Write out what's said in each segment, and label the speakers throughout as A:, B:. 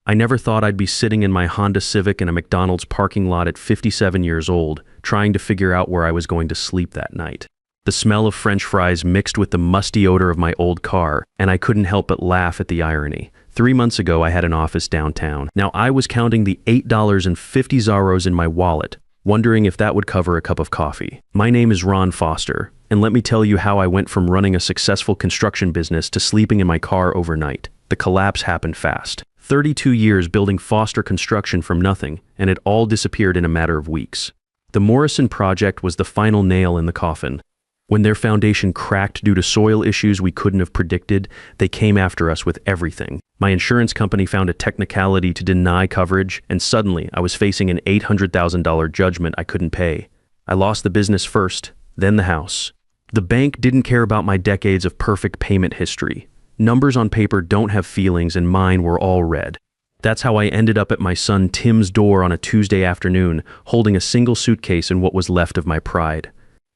A: I never thought I'd be sitting in my Honda Civic in a McDonald's parking lot at 57 years old, trying to figure out where I was going to sleep that night. The smell of French fries mixed with the musty odor of my old car, and I couldn't help but laugh at the irony. 3 months ago, I had an office downtown. Now I was counting the $8.50 in my wallet, wondering if that would cover a cup of coffee. My name is Ron Foster, and let me tell you how I went from running a successful construction business to sleeping in my car overnight. The collapse happened fast. 32 years building Foster Construction from nothing, and it all disappeared in a matter of weeks. The Morrison project was the final nail in the coffin. When their foundation cracked due to soil issues we couldn't have predicted, they came after us with everything. My insurance company found a technicality to deny coverage, and suddenly I was facing an $800,000 judgment I couldn't pay. I lost the business first, then the house. The bank didn't care about my decades of perfect payment history. Numbers on paper don't have feelings, and mine were all red. That's how I ended up at my son Tim's door on a Tuesday afternoon, holding a single suitcase and what was left of my pride.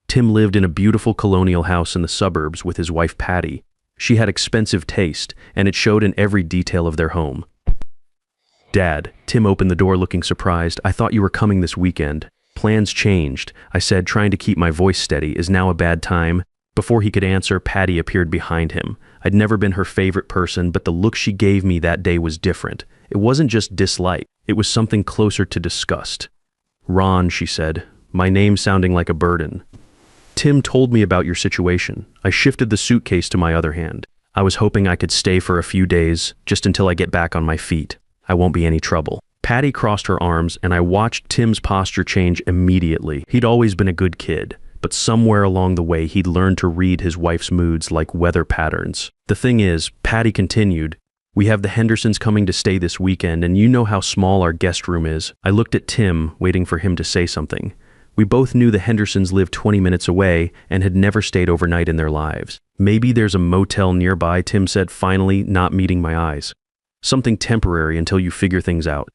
A: Tim lived in a beautiful colonial house in the suburbs with his wife Patty. She had expensive taste, and it showed in every detail of their home. "Dad," Tim opened the door looking surprised. "I thought you were coming this weekend." "Plans changed," I said, trying to keep my voice steady. "Is now a bad time?" Before he could answer, Patty appeared behind him. I'd never been her favorite person, but the look she gave me that day was different. It wasn't just dislike, it was something closer to disgust. "Ron," she said, my name sounding like a burden. "Tim told me about your situation." I shifted the suitcase to my other hand. "I was hoping I could stay for a few days, just until I get back on my feet. I won't be any trouble." Patty crossed her arms, and I watched Tim's posture change immediately. He'd always been a good kid, but somewhere along the way he'd learned to read his wife's moods like weather patterns. "The thing is," Patty continued, "we have the Hendersons coming to stay this weekend, and you know how small our guest room is." I looked at Tim, waiting for him to say something. We both knew the Hendersons lived 20 minutes away and had never stayed overnight in their lives. "Maybe there's a motel nearby," Tim said, finally not meeting my eyes. "Something temporary until you figure things out."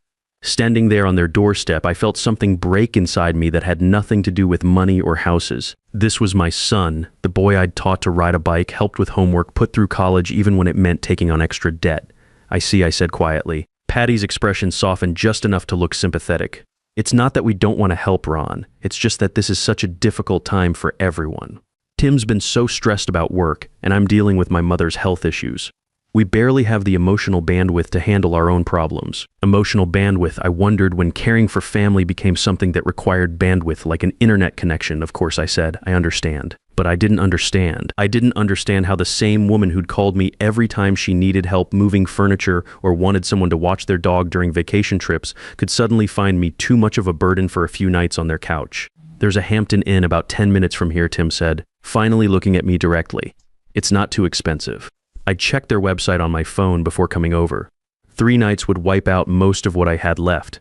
A: Standing there on their doorstep, I felt something break inside me that had nothing to do with money or houses. This was my son, the boy I'd taught to ride a bike, helped with homework, put through college even when it meant taking on extra debt. "I see," I said quietly. Patty's expression softened just enough to look sympathetic. "It's not that we don't want to help, Ron. It's just that this is such a difficult time for everyone. Tim's been so stressed about work, and I'm dealing with my mother's health issues. We barely have the emotional bandwidth to handle our own problems." Emotional bandwidth, I wondered, when caring for family became something that required bandwidth like an internet connection. "Of course," I said, "I understand." But I didn't understand. I didn't understand how the same woman who'd called me every time she needed help moving furniture or wanted someone to watch their dog during vacation trips could suddenly find me too much of a burden for a few nights on their couch. "There's a Hampton Inn about 10 minutes from here," Tim said, finally looking at me directly. "It's not too expensive." I checked their website on my phone before coming over. 3 nights would wipe out most of what I had left.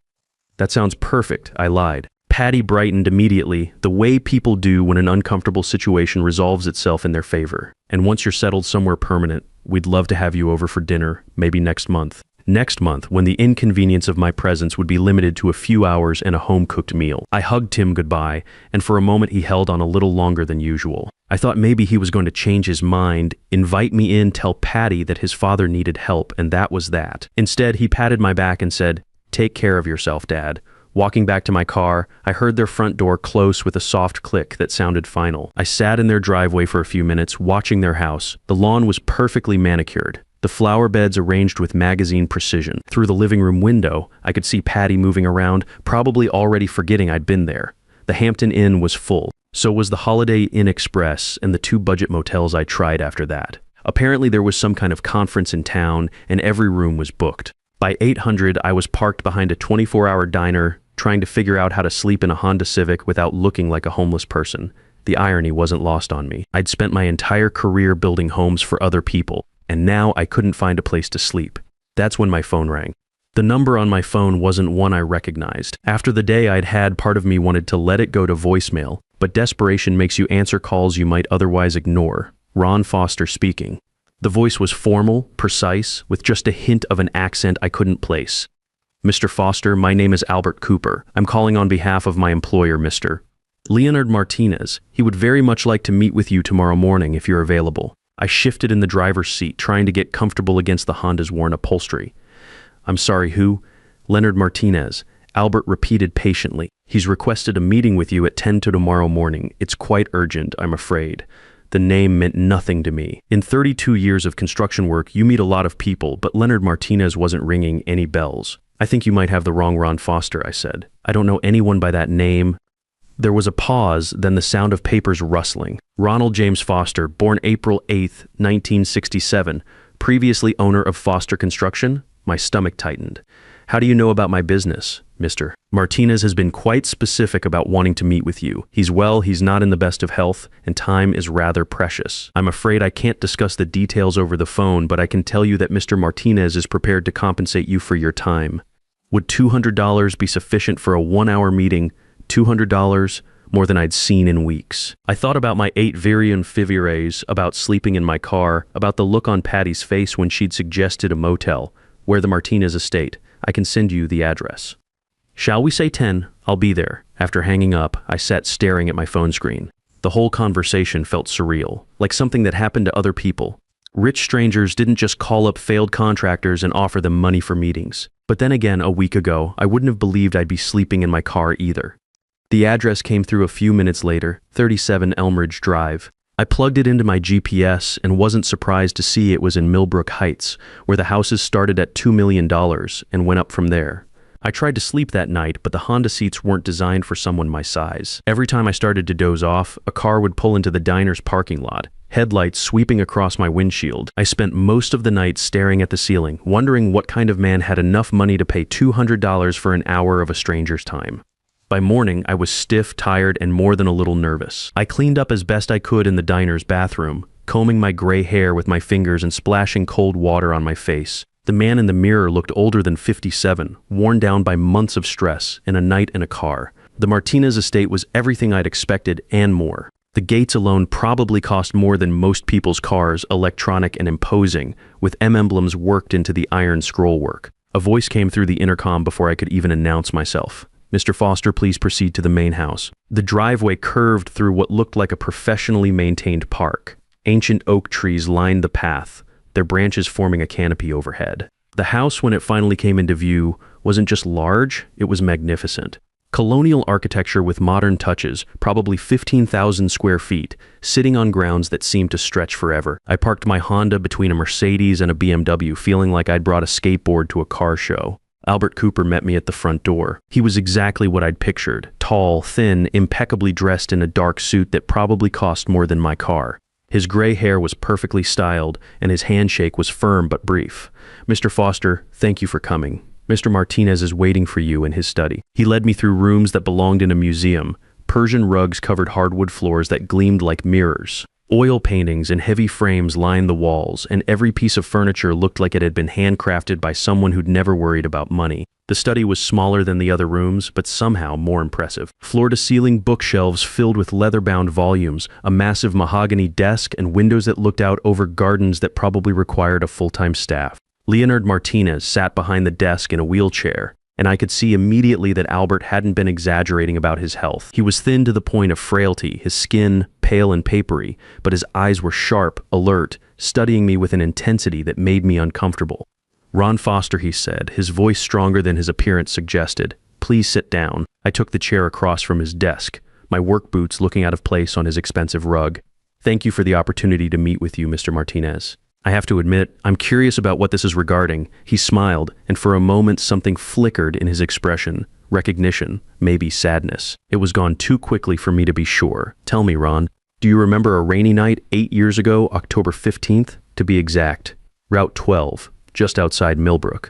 A: "That sounds perfect," I lied. Patty brightened immediately, the way people do when an uncomfortable situation resolves itself in their favor. "And once you're settled somewhere permanent, we'd love to have you over for dinner, maybe next month." Next month, when the inconvenience of my presence would be limited to a few hours and a home-cooked meal. I hugged Tim goodbye, and for a moment he held on a little longer than usual. I thought maybe he was going to change his mind, invite me in, tell Patty that his father needed help, and that was that. Instead, he patted my back and said, "Take care of yourself, Dad." Walking back to my car, I heard their front door close with a soft click that sounded final. I sat in their driveway for a few minutes, watching their house. The lawn was perfectly manicured, the flower beds arranged with magazine precision. Through the living room window, I could see Patty moving around, probably already forgetting I'd been there. The Hampton Inn was full. So was the Holiday Inn Express and the 2 budget motels I tried after that. Apparently there was some kind of conference in town, and every room was booked. By 800, I was parked behind a 24-hour diner, trying to figure out how to sleep in a Honda Civic without looking like a homeless person. The irony wasn't lost on me. I'd spent my entire career building homes for other people, and now I couldn't find a place to sleep. That's when my phone rang. The number on my phone wasn't one I recognized. After the day I'd had, part of me wanted to let it go to voicemail, but desperation makes you answer calls you might otherwise ignore. Ron Foster speaking. The voice was formal, precise, with just a hint of an accent I couldn't place. "Mr. Foster, my name is Albert Cooper. I'm calling on behalf of my employer, Mr. Leonard Martinez. He would very much like to meet with you tomorrow morning if you're available." I shifted in the driver's seat, trying to get comfortable against the Honda's worn upholstery. I'm sorry, who? Leonard Martinez. Albert repeated patiently. He's requested a meeting with you at 10 to tomorrow morning. It's quite urgent, I'm afraid. The name meant nothing to me. In 32 years of construction work, you meet a lot of people, but Leonard Martinez wasn't ringing any bells. I think you might have the wrong Ron Foster, I said. I don't know anyone by that name. There was a pause, then the sound of papers rustling. Ronald James Foster, born April 8, 1967, previously owner of Foster Construction? My stomach tightened. How do you know about my business, Mr. Martinez has been quite specific about wanting to meet with you. He's not in the best of health, and time is rather precious. I'm afraid I can't discuss the details over the phone, but I can tell you that Mr. Martinez is prepared to compensate you for your time. Would $200 be sufficient for a 1-hour meeting? $200? More than I'd seen in weeks. I thought about my 8 Virion Fivires, about sleeping in my car, about the look on Patty's face when she'd suggested a motel, where the Martinez estate. I can send you the address. Shall we say 10? I'll be there. After hanging up, I sat staring at my phone screen. The whole conversation felt surreal, like something that happened to other people. Rich strangers didn't just call up failed contractors and offer them money for meetings. But then again, a week ago, I wouldn't have believed I'd be sleeping in my car either. The address came through a few minutes later, 37 Elmridge Drive. I plugged it into my GPS and wasn't surprised to see it was in Millbrook Heights, where the houses started at $2 million and went up from there. I tried to sleep that night, but the Honda seats weren't designed for someone my size. Every time I started to doze off, a car would pull into the diner's parking lot, headlights sweeping across my windshield. I spent most of the night staring at the ceiling, wondering what kind of man had enough money to pay $200 for an hour of a stranger's time. By morning, I was stiff, tired, and more than a little nervous. I cleaned up as best I could in the diner's bathroom, combing my gray hair with my fingers and splashing cold water on my face. The man in the mirror looked older than 57, worn down by months of stress and a night in a car. The Martinez estate was everything I'd expected and more. The gates alone probably cost more than most people's cars, electronic and imposing, with emblems worked into the iron scrollwork. A voice came through the intercom before I could even announce myself. Mr. Foster, please proceed to the main house. The driveway curved through what looked like a professionally maintained park. Ancient oak trees lined the path, their branches forming a canopy overhead. The house, when it finally came into view, wasn't just large, it was magnificent. Colonial architecture with modern touches, probably 15,000 square feet, sitting on grounds that seemed to stretch forever. I parked my Honda between a Mercedes and a BMW, feeling like I'd brought a skateboard to a car show. Albert Cooper met me at the front door. He was exactly what I'd pictured, tall, thin, impeccably dressed in a dark suit that probably cost more than my car. His gray hair was perfectly styled, and his handshake was firm but brief. Mr. Foster, thank you for coming. Mr. Martinez is waiting for you in his study. He led me through rooms that belonged in a museum. Persian rugs covered hardwood floors that gleamed like mirrors. Oil paintings and heavy frames lined the walls, and every piece of furniture looked like it had been handcrafted by someone who'd never worried about money. The study was smaller than the other rooms, but somehow more impressive. Floor-to-ceiling bookshelves filled with leather-bound volumes, a massive mahogany desk, and windows that looked out over gardens that probably required a full-time staff. Leonard Martinez sat behind the desk in a wheelchair, and I could see immediately that Albert hadn't been exaggerating about his health. He was thin to the point of frailty, his skin pale and papery, but his eyes were sharp, alert, studying me with an intensity that made me uncomfortable. Ron Foster, he said, his voice stronger than his appearance suggested. Please sit down. I took the chair across from his desk, my work boots looking out of place on his expensive rug. Thank you for the opportunity to meet with you, Mr. Martinez. I have to admit, I'm curious about what this is regarding. He smiled, and for a moment something flickered in his expression. Recognition, maybe sadness. It was gone too quickly for me to be sure. Tell me, Ron, do you remember a rainy night 8 years ago, October 15th, to be exact? Route 12, just outside Millbrook.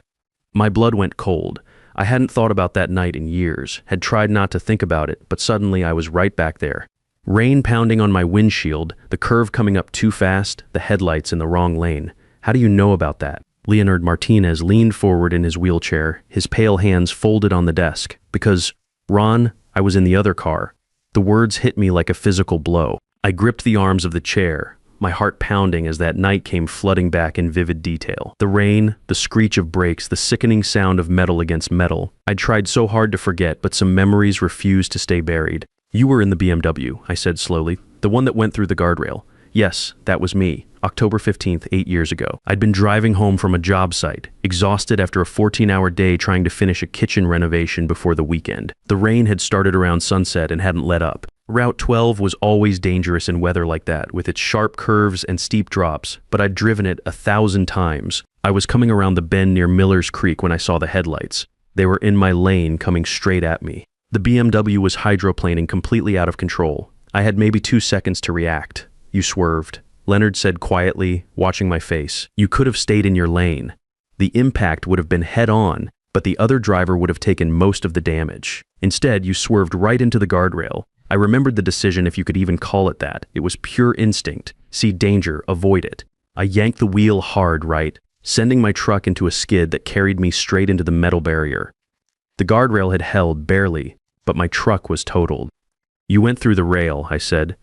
A: My blood went cold. I hadn't thought about that night in years, had tried not to think about it, but suddenly I was right back there. Rain pounding on my windshield, the curve coming up too fast, the headlights in the wrong lane. How do you know about that? Leonard Martinez leaned forward in his wheelchair, his pale hands folded on the desk. Because, Ron, I was in the other car. The words hit me like a physical blow. I gripped the arms of the chair, my heart pounding as that night came flooding back in vivid detail. The rain, the screech of brakes, the sickening sound of metal against metal. I'd tried so hard to forget, but some memories refused to stay buried. You were in the BMW, I said slowly, the one that went through the guardrail. Yes, that was me. October 15th, 8 years ago. I'd been driving home from a job site, exhausted after a 14-hour day trying to finish a kitchen renovation before the weekend. The rain had started around sunset and hadn't let up. Route 12 was always dangerous in weather like that, with its sharp curves and steep drops, but I'd driven it 1,000 times. I was coming around the bend near Miller's Creek when I saw the headlights. They were in my lane, coming straight at me. The BMW was hydroplaning completely out of control. I had maybe 2 seconds to react. You swerved. Leonard said quietly, watching my face. You could have stayed in your lane. The impact would have been head-on, but the other driver would have taken most of the damage. Instead, you swerved right into the guardrail. I remembered the decision, if you could even call it that. It was pure instinct. See danger, avoid it. I yanked the wheel hard right, sending my truck into a skid that carried me straight into the metal barrier. The guardrail had held, barely, but my truck was totaled. You went through the rail, I said,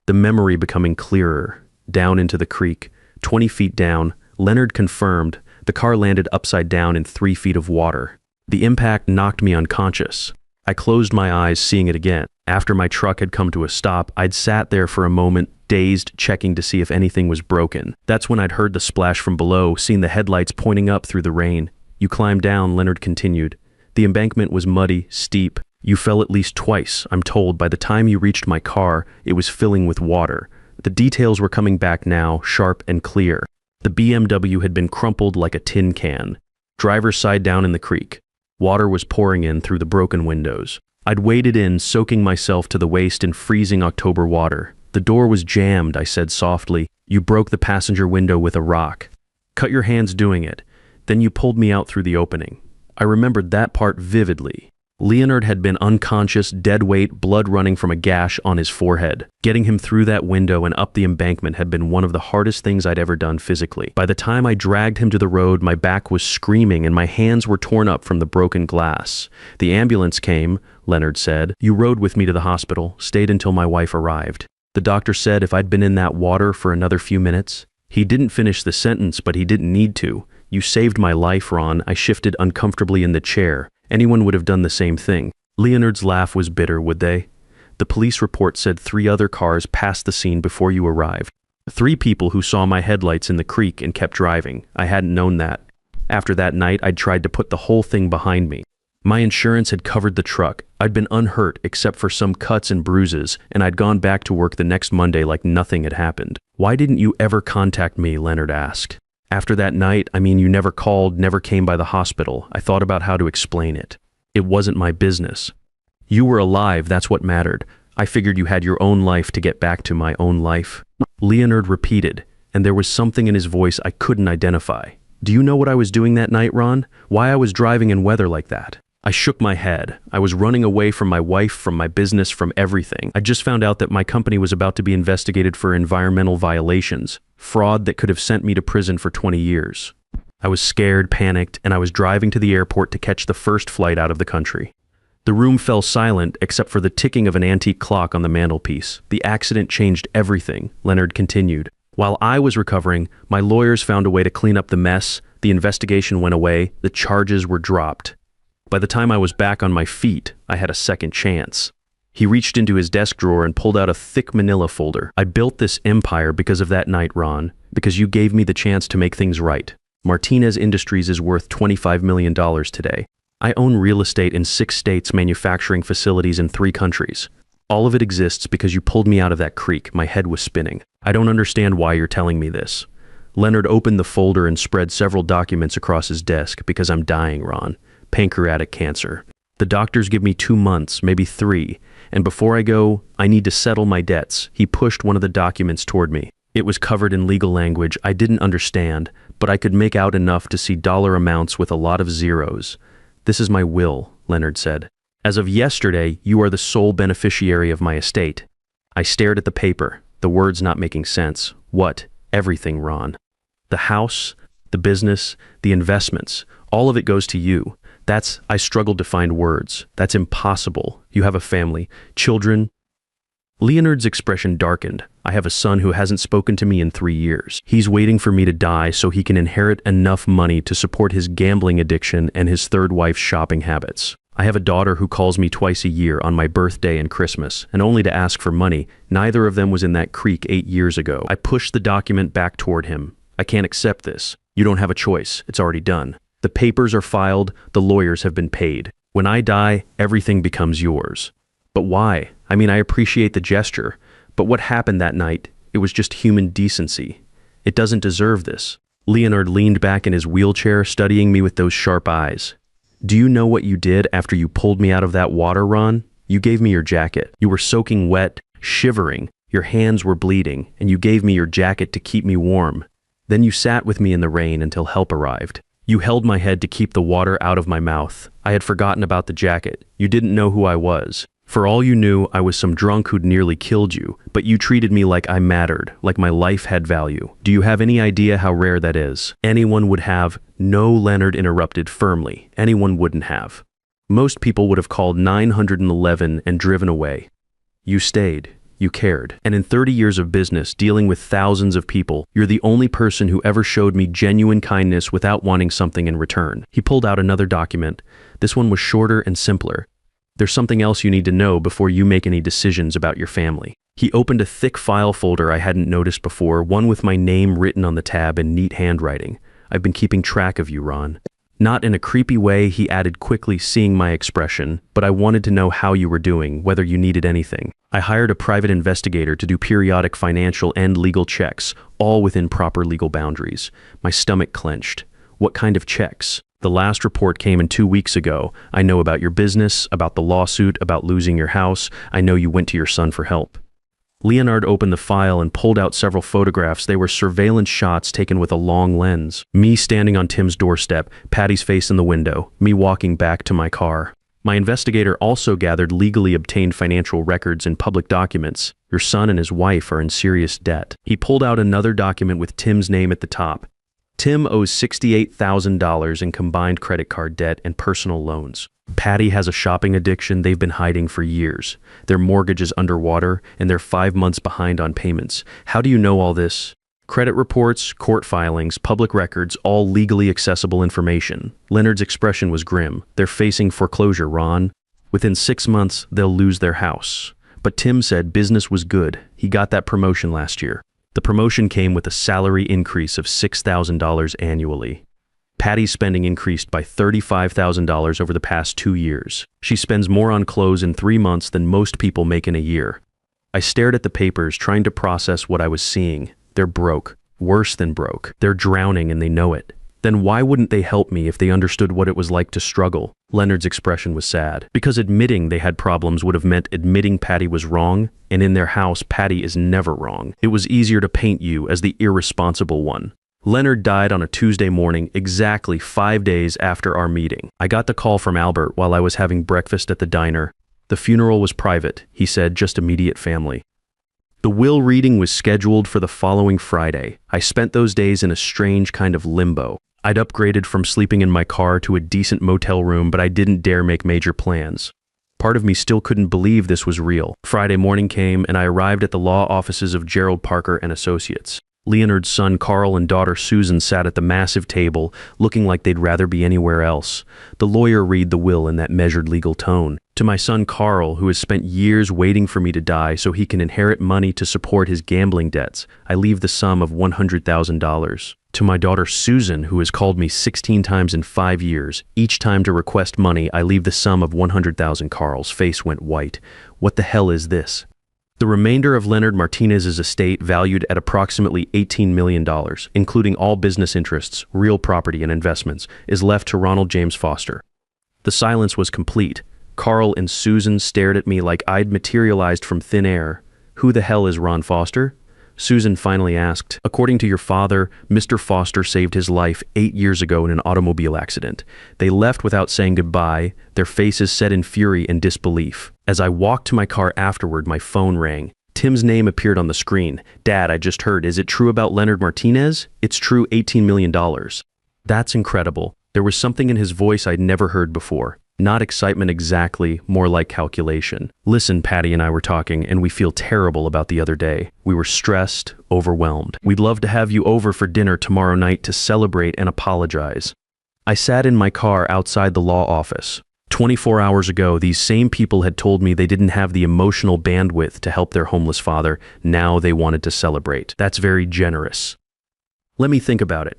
A: the memory becoming clearer. Down into the creek, 20 feet down, Leonard confirmed, the car landed upside down in 3 feet of water. The impact knocked me unconscious. I closed my eyes, seeing it again. After my truck had come to a stop, I'd sat there for a moment, dazed, checking to see if anything was broken. That's when I'd heard the splash from below, seen the headlights pointing up through the rain. You climbed down, Leonard continued. The embankment was muddy, steep. You fell at least twice, I'm told. By the time you reached my car, it was filling with water. The details were coming back now, sharp and clear. The BMW had been crumpled like a tin can. Driver's side down in the creek. Water was pouring in through the broken windows. I'd waded in, soaking myself to the waist in freezing October water. The door was jammed, I said softly. You broke the passenger window with a rock. Cut your hands doing it. Then you pulled me out through the opening. I remembered that part vividly. Leonard had been unconscious, dead weight, blood running from a gash on his forehead. Getting him through that window and up the embankment had been one of the hardest things I'd ever done physically. By the time I dragged him to the road, my back was screaming and my hands were torn up from the broken glass. The ambulance came, Leonard said. You rode with me to the hospital, stayed until my wife arrived. The doctor said if I'd been in that water for another few minutes. He didn't finish the sentence, but he didn't need to. You saved my life, Ron. I shifted uncomfortably in the chair. Anyone would have done the same thing. Leonard's laugh was bitter, would they? The police report said 3 other cars passed the scene before you arrived. 3 people who saw my headlights in the creek and kept driving. I hadn't known that. After that night, I'd tried to put the whole thing behind me. My insurance had covered the truck. I'd been unhurt except for some cuts and bruises, and I'd gone back to work the next Monday like nothing had happened. Why didn't you ever contact me? Leonard asked. After that night, you never called, never came by the hospital. I thought about how to explain it. It wasn't my business. You were alive, that's what mattered. I figured you had your own life to get back to my own life. Leonard repeated, and there was something in his voice I couldn't identify. Do you know what I was doing that night, Ron? Why I was driving in weather like that? I shook my head. I was running away from my wife, from my business, from everything. I just found out that my company was about to be investigated for environmental violations, fraud that could have sent me to prison for 20 years. I was scared, panicked, and I was driving to the airport to catch the first flight out of the country. The room fell silent except for the ticking of an antique clock on the mantelpiece. The accident changed everything, Leonard continued. While I was recovering, my lawyers found a way to clean up the mess, the investigation went away, the charges were dropped. By the time I was back on my feet, I had a second chance. He reached into his desk drawer and pulled out a thick manila folder. I built this empire because of that night, Ron, because you gave me the chance to make things right. Martinez Industries is worth $25 million today. I own real estate in 6 states, manufacturing facilities in 3 countries. All of it exists because you pulled me out of that creek. My head was spinning. I don't understand why you're telling me this. Leonard opened the folder and spread several documents across his desk. Because I'm dying, Ron. Pancreatic cancer. The doctors give me 2 months, maybe 3, and before I go, I need to settle my debts. He pushed one of the documents toward me. It was covered in legal language I didn't understand, but I could make out enough to see dollar amounts with a lot of zeros. This is my will, Leonard said. As of yesterday, you are the sole beneficiary of my estate. I stared at the paper, the words not making sense. What? Everything, Ron. The house, the business, the investments, all of it goes to you. I struggled to find words. That's impossible. You have a family, children. Leonard's expression darkened. I have a son who hasn't spoken to me in 3 years. He's waiting for me to die so he can inherit enough money to support his gambling addiction and his third wife's shopping habits. I have a daughter who calls me twice a year on my birthday and Christmas, and only to ask for money. Neither of them was in that creek 8 years ago. I pushed the document back toward him. I can't accept this. You don't have a choice. It's already done. The papers are filed. The lawyers have been paid. When I die, everything becomes yours. But why? I mean, I appreciate the gesture, but what happened that night? It was just human decency. It doesn't deserve this. Leonard leaned back in his wheelchair, studying me with those sharp eyes. Do you know what you did after you pulled me out of that water, Ron? You gave me your jacket. You were soaking wet, shivering. Your hands were bleeding, and you gave me your jacket to keep me warm. Then you sat with me in the rain until help arrived. You held my head to keep the water out of my mouth. I had forgotten about the jacket. You didn't know who I was. For all you knew, I was some drunk who'd nearly killed you, but you treated me like I mattered, like my life had value. Do you have any idea how rare that is? Anyone would have. No, Leonard interrupted firmly. Anyone wouldn't have. Most people would have called 911 and driven away. You stayed. You cared. And in 30 years of business, dealing with thousands of people, you're the only person who ever showed me genuine kindness without wanting something in return. He pulled out another document. This one was shorter and simpler. There's something else you need to know before you make any decisions about your family. He opened a thick file folder I hadn't noticed before, one with my name written on the tab in neat handwriting. I've been keeping track of you, Ron. Not in a creepy way, he added quickly, seeing my expression, but I wanted to know how you were doing, whether you needed anything. I hired a private investigator to do periodic financial and legal checks, all within proper legal boundaries. My stomach clenched. What kind of checks? The last report came in 2 weeks ago. I know about your business, about the lawsuit, about losing your house. I know you went to your son for help. Leonard opened the file and pulled out several photographs. They were surveillance shots taken with a long lens. Me standing on Tim's doorstep, Patty's face in the window, me walking back to my car. My investigator also gathered legally obtained financial records and public documents. Your son and his wife are in serious debt. He pulled out another document with Tim's name at the top. Tim owes $68,000 in combined credit card debt and personal loans. Patty has a shopping addiction they've been hiding for years. Their mortgage is underwater, and they're 5 months behind on payments. How do you know all this? Credit reports, court filings, public records, all legally accessible information. Leonard's expression was grim. They're facing foreclosure, Ron. Within 6 months, they'll lose their house. But Tim said business was good. He got that promotion last year. The promotion came with a salary increase of $6,000 annually. Patty's spending increased by $35,000 over the past 2 years. She spends more on clothes in 3 months than most people make in a year. I stared at the papers, trying to process what I was seeing. They're broke. Worse than broke. They're drowning and they know it. Then why wouldn't they help me if they understood what it was like to struggle? Leonard's expression was sad, because admitting they had problems would have meant admitting Patty was wrong, and in their house, Patty is never wrong. It was easier to paint you as the irresponsible one. Leonard died on a Tuesday morning, exactly 5 days after our meeting. I got the call from Albert while I was having breakfast at the diner. The funeral was private, he said, just immediate family. The will reading was scheduled for the following Friday. I spent those days in a strange kind of limbo. I'd upgraded from sleeping in my car to a decent motel room, but I didn't dare make major plans. Part of me still couldn't believe this was real. Friday morning came, and I arrived at the law offices of Gerald Parker and Associates. Leonard's son Carl and daughter Susan sat at the massive table, looking like they'd rather be anywhere else. The lawyer read the will in that measured legal tone. To my son Carl, who has spent years waiting for me to die so he can inherit money to support his gambling debts, I leave the sum of $100,000. To my daughter Susan, who has called me 16 times in 5 years, each time to request money, I leave the sum of $100,000. Carl's face went white. What the hell is this? The remainder of Leonard Martinez's estate, valued at approximately $18 million, including all business interests, real property, and investments, is left to Ronald James Foster. The silence was complete. Carl and Susan stared at me like I'd materialized from thin air. Who the hell is Ron Foster? Susan finally asked. According to your father, Mr. Foster saved his life 8 years ago in an automobile accident. They left without saying goodbye, their faces set in fury and disbelief. As I walked to my car afterward, my phone rang. Tim's name appeared on the screen. Dad, I just heard. Is it true about Leonard Martinez? It's true, $18 million. That's incredible. There was something in his voice I'd never heard before. Not excitement exactly, more like calculation. Listen, Patty and I were talking, and we feel terrible about the other day. We were stressed, overwhelmed. We'd love to have you over for dinner tomorrow night to celebrate and apologize. I sat in my car outside the law office. 24 hours ago, these same people had told me they didn't have the emotional bandwidth to help their homeless father. Now they wanted to celebrate. That's very generous. Let me think about it.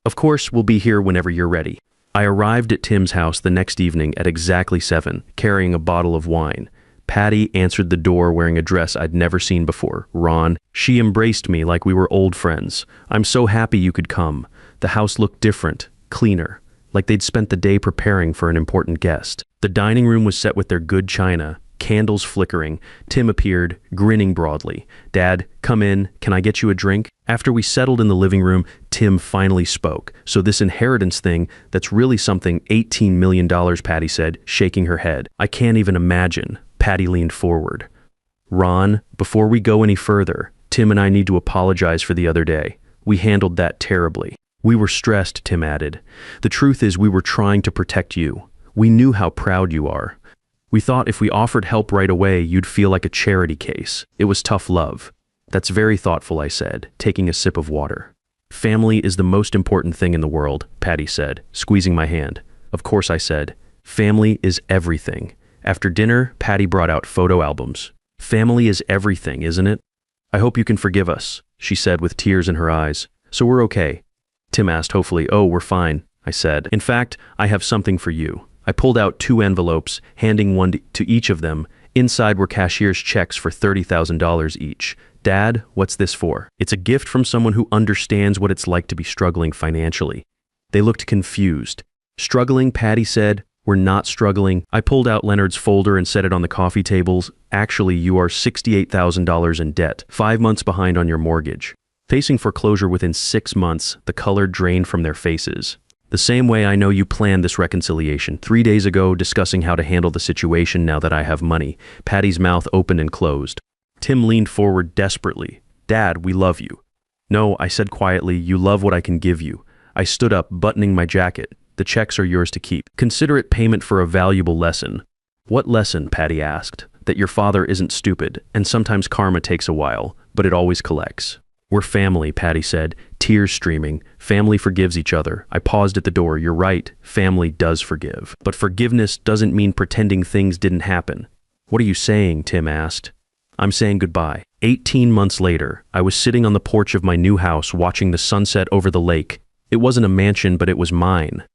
A: Of course, we'll be here whenever you're ready. I arrived at Tim's house the next evening at exactly 7, carrying a bottle of wine. Patty answered the door wearing a dress I'd never seen before. Ron. She embraced me like we were old friends. I'm so happy you could come. The house looked different, cleaner, like they'd spent the day preparing for an important guest. The dining room was set with their good china, candles flickering. Tim appeared, grinning broadly. Dad, come in. Can I get you a drink? After we settled in the living room, Tim finally spoke. So this inheritance thing, that's really something. $18 million, Patty said, shaking her head. I can't even imagine. Patty leaned forward. Ron, before we go any further, Tim and I need to apologize for the other day. We handled that terribly. We were stressed, Tim added. The truth is we were trying to protect you. We knew how proud you are. We thought if we offered help right away, you'd feel like a charity case. It was tough love. That's very thoughtful, I said, taking a sip of water. Family is the most important thing in the world, Patty said, squeezing my hand. Of course, I said. Family is everything. After dinner, Patty brought out photo albums. Family is everything, isn't it? I hope you can forgive us, she said with tears in her eyes. So we're okay. Tim asked hopefully. Oh, we're fine, I said. In fact, I have something for you. I pulled out 2 envelopes, handing one to each of them. Inside were cashier's checks for $30,000 each. Dad, what's this for? It's a gift from someone who understands what it's like to be struggling financially. They looked confused. Struggling, Patty said. We're not struggling. I pulled out Leonard's folder and set it on the coffee tables. Actually, you are $68,000 in debt, 5 months behind on your mortgage. Facing foreclosure within 6 months, the color drained from their faces. The same way I know you planned this reconciliation. 3 days ago, discussing how to handle the situation now that I have money. Patty's mouth opened and closed. Tim leaned forward desperately. Dad, we love you. No, I said quietly, you love what I can give you. I stood up, buttoning my jacket. The checks are yours to keep. Consider it payment for a valuable lesson. What lesson? Patty asked. That your father isn't stupid, and sometimes karma takes a while, but it always collects. We're family, Patty said, tears streaming. Family forgives each other. I paused at the door. You're right, family does forgive. But forgiveness doesn't mean pretending things didn't happen. What are you saying? Tim asked. I'm saying goodbye. 18 months later, I was sitting on the porch of my new house watching the sunset over the lake. It wasn't a mansion, but it was mine.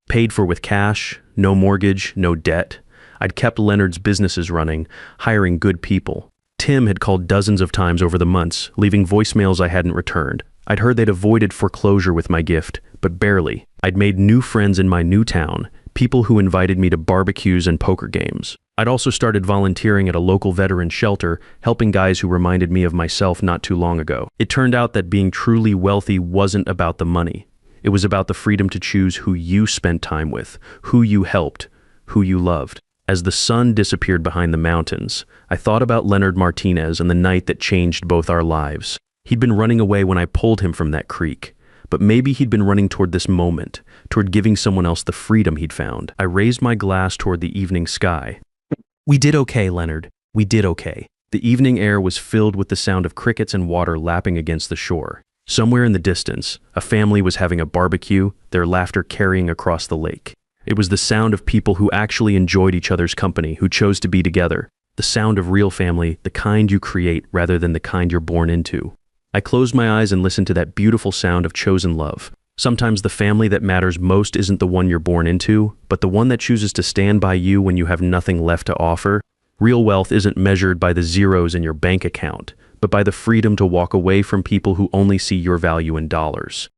A: Paid for with cash, no mortgage, no debt. I'd kept Leonard's businesses running, hiring good people. Tim had called dozens of times over the months, leaving voicemails I hadn't returned. I'd heard they'd avoided foreclosure with my gift, but barely. I'd made new friends in my new town, people who invited me to barbecues and poker games. I'd also started volunteering at a local veteran shelter, helping guys who reminded me of myself not too long ago. It turned out that being truly wealthy wasn't about the money. It was about the freedom to choose who you spent time with, who you helped, who you loved. As the sun disappeared behind the mountains, I thought about Leonard Martinez and the night that changed both our lives. He'd been running away when I pulled him from that creek, but maybe he'd been running toward this moment, toward giving someone else the freedom he'd found. I raised my glass toward the evening sky. We did okay, Leonard. We did okay. The evening air was filled with the sound of crickets and water lapping against the shore. Somewhere in the distance, a family was having a barbecue, their laughter carrying across the lake. It was the sound of people who actually enjoyed each other's company, who chose to be together. The sound of real family, the kind you create rather than the kind you're born into. I closed my eyes and listened to that beautiful sound of chosen love. Sometimes the family that matters most isn't the one you're born into, but the one that chooses to stand by you when you have nothing left to offer. Real wealth isn't measured by the zeros in your bank account, but by the freedom to walk away from people who only see your value in dollars.